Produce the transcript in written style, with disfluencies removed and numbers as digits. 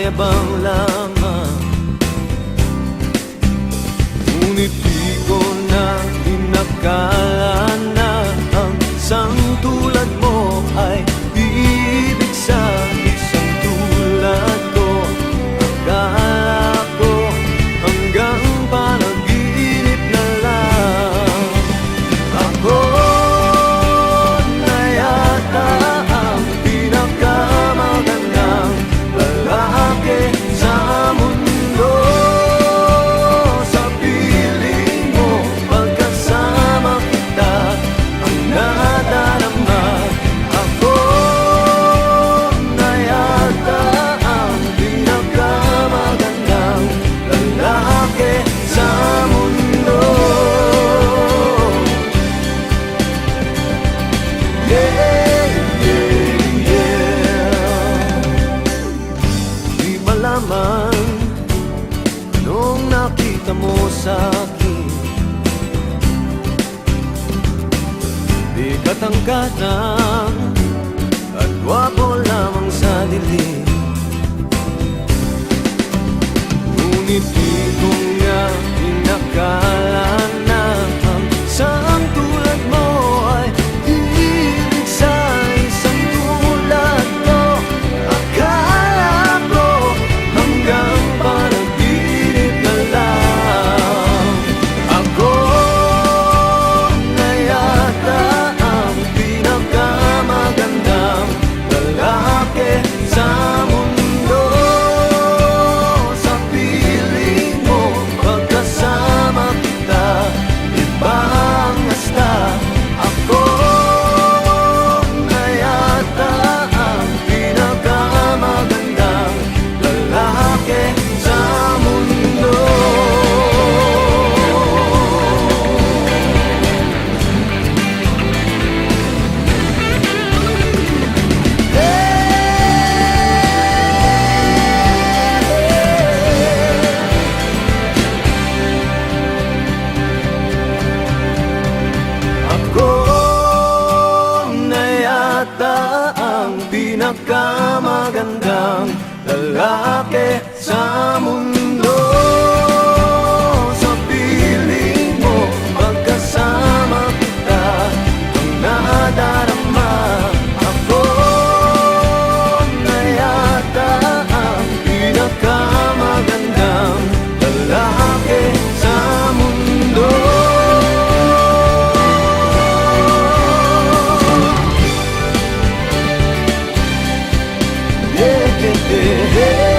mayabang lamang. Ngunit di ko na inakala na ang isang tulad mo ay ibig sa isang tulad ko. Akala ko hanggang panaginip na lang. Ako na yata ang pinakamagandang lalaki sa mundo. Sa piling mo, pagkasama kita, ang nadarama. Ako na yata ang pinakamagandang lalaki sa mundo. Yeah, yeah, yeah. Di malaman anong nakita mo sa'kin. Di katangkatang at gwapo lamang sa dilim. Ngunit di ko nga inakala na ang isang tulad mo ay ibig sa isang tulad ko. Akala ko hanggang panaginip na lang. Ako na yata ang pinakamagandang lalaki sa mundo. Sa piling mo, pagkasama kita, iba ang hasta. Ako na yata ang pinakamagandang lalaki sa mundo. Ako na yata ang pinakamagandang lalaki sa mundo. Sa piling mo, pagkasama kita, ang nadarama. Ako na yata ang pinakamagandang lalaki sa mundo. Yeah, yeah, yeah.